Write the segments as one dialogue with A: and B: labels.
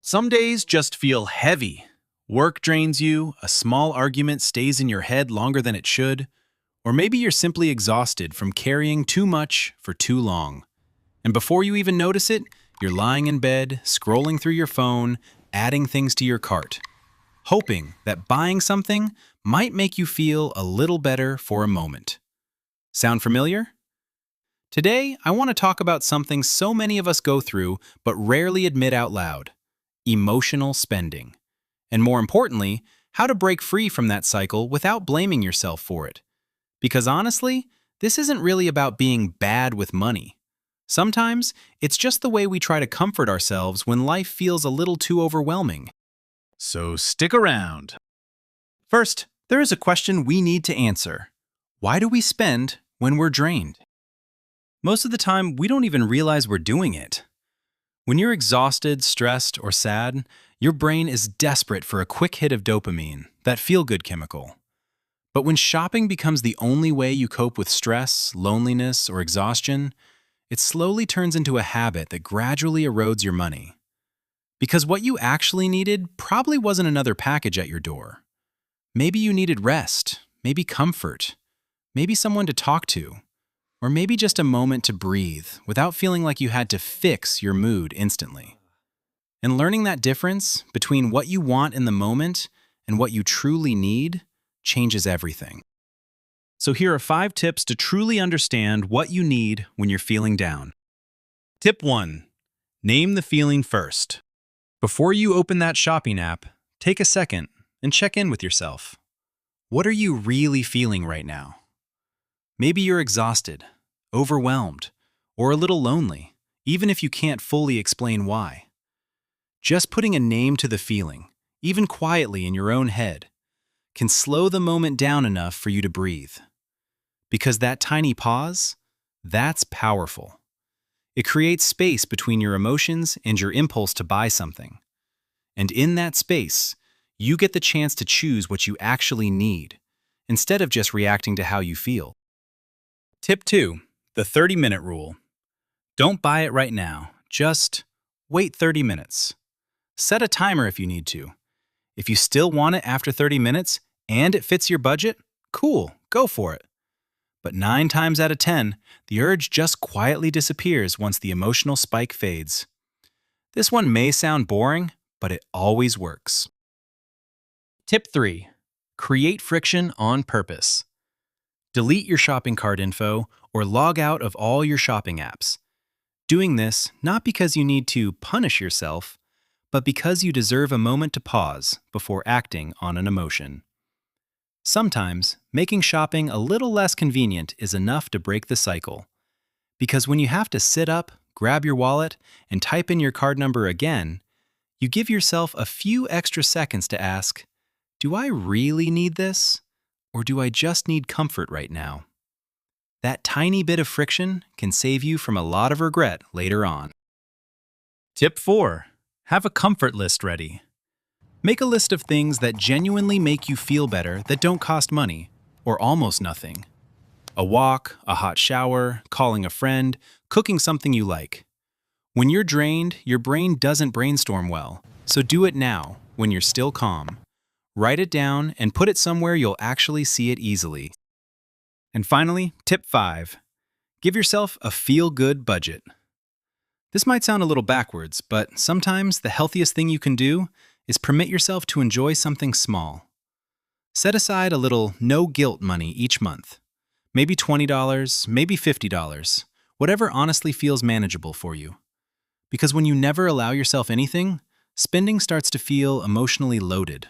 A: Some days just feel heavy. Work drains you, a small argument stays in your head longer than it should, or maybe you're simply exhausted from carrying too much for too long. And before you even notice it, you're lying in bed, scrolling through your phone, adding things to your cart, hoping that buying something might make you feel a little better for a moment. Sound familiar? Today, I want to talk about something so many of us go through but rarely admit out loud: emotional spending. And more importantly, how to break free from that cycle without blaming yourself for it. Because honestly, this isn't really about being bad with money. Sometimes, it's just the way we try to comfort ourselves when life feels a little too overwhelming. So stick around. First, there is a question we need to answer. Why do we spend when we're drained? Most of the time, we don't even realize we're doing it. When you're exhausted, stressed, or sad, your brain is desperate for a quick hit of dopamine, that feel-good chemical. But when shopping becomes the only way you cope with stress, loneliness, or exhaustion, it slowly turns into a habit that gradually erodes your money. Because what you actually needed probably wasn't another package at your door. Maybe you needed rest, maybe comfort, maybe someone to talk to, or maybe just a moment to breathe without feeling like you had to fix your mood instantly. And learning that difference between what you want in the moment and what you truly need changes everything. So here are 5 tips to truly understand what you need when you're feeling down. Tip 1. Name the feeling first. Before you open that shopping app, take a second and check in with yourself. What are you really feeling right now? Maybe you're exhausted, overwhelmed, or a little lonely, even if you can't fully explain why. Just putting a name to the feeling, even quietly in your own head, can slow the moment down enough for you to breathe. Because that tiny pause, that's powerful. It creates space between your emotions and your impulse to buy something. And in that space, you get the chance to choose what you actually need, instead of just reacting to how you feel. Tip 2. The 30-minute rule. Don't buy it right now. Just wait 30 minutes. Set a timer if you need to. If you still want it after 30 minutes and it fits your budget, cool, go for it. But 9 times out of 10, the urge just quietly disappears once the emotional spike fades. This one may sound boring, but it always works. Tip 3. Create friction on purpose. Delete your shopping cart info or log out of all your shopping apps. Doing this not because you need to punish yourself, but because you deserve a moment to pause before acting on an emotion. Sometimes, making shopping a little less convenient is enough to break the cycle. Because when you have to sit up, grab your wallet, and type in your card number again, you give yourself a few extra seconds to ask, do I really need this? Or do I just need comfort right now? That tiny bit of friction can save you from a lot of regret later on. Tip 4. Have a comfort list ready. Make a list of things that genuinely make you feel better that don't cost money, or almost nothing. A walk, a hot shower, calling a friend, cooking something you like. When you're drained, your brain doesn't brainstorm well, so do it now, when you're still calm. Write it down and put it somewhere you'll actually see it easily. And finally, tip 5. Give yourself a feel-good budget. This might sound a little backwards, but sometimes the healthiest thing you can do is permit yourself to enjoy something small. Set aside a little no-guilt money each month. Maybe $20, maybe $50, whatever honestly feels manageable for you. Because when you never allow yourself anything, spending starts to feel emotionally loaded.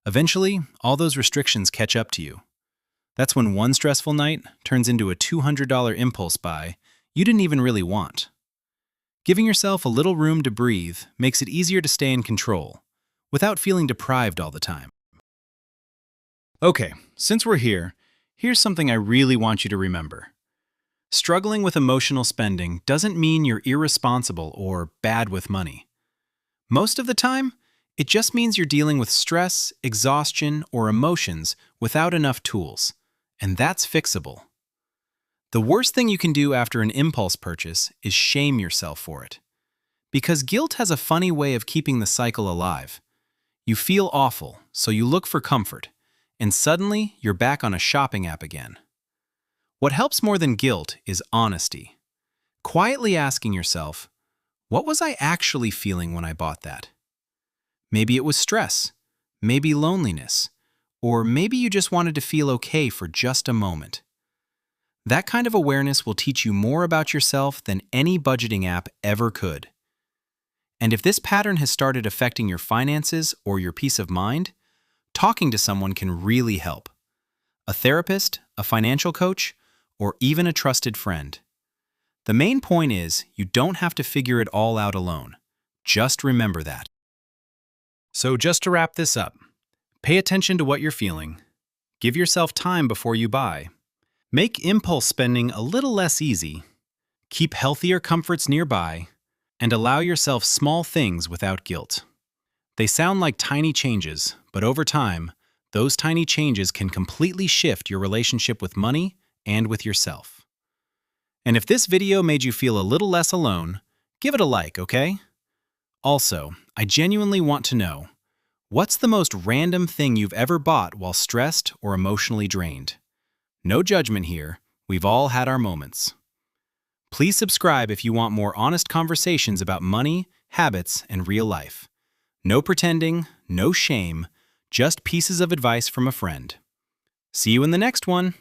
A: Eventually, all those restrictions catch up to you. That's when one stressful night turns into a $200 impulse buy you didn't even really want. Giving yourself a little room to breathe makes it easier to stay in control, without feeling deprived all the time. Okay, since we're here, here's something I really want you to remember. Struggling with emotional spending doesn't mean you're irresponsible or bad with money. Most of the time, it just means you're dealing with stress, exhaustion, or emotions without enough tools, and that's fixable. The worst thing you can do after an impulse purchase is shame yourself for it. Because guilt has a funny way of keeping the cycle alive. You feel awful, so you look for comfort, and suddenly you're back on a shopping app again. What helps more than guilt is honesty. Quietly asking yourself, what was I actually feeling when I bought that? Maybe it was stress, maybe loneliness, or maybe you just wanted to feel okay for just a moment. That kind of awareness will teach you more about yourself than any budgeting app ever could. And if this pattern has started affecting your finances or your peace of mind, talking to someone can really help. A therapist, a financial coach, or even a trusted friend. The main point is you don't have to figure it all out alone. Just remember that. So just to wrap this up, pay attention to what you're feeling. Give yourself time before you buy. Make impulse spending a little less easy. Keep healthier comforts nearby. And allow yourself small things without guilt. They sound like tiny changes, but over time, those tiny changes can completely shift your relationship with money and with yourself. And if this video made you feel a little less alone, give it a like, okay? Also, I genuinely want to know, what's the most random thing you've ever bought while stressed or emotionally drained? No judgment here, we've all had our moments. Please subscribe if you want more honest conversations about money, habits, and real life. No pretending, no shame, just pieces of advice from a friend. See you in the next one.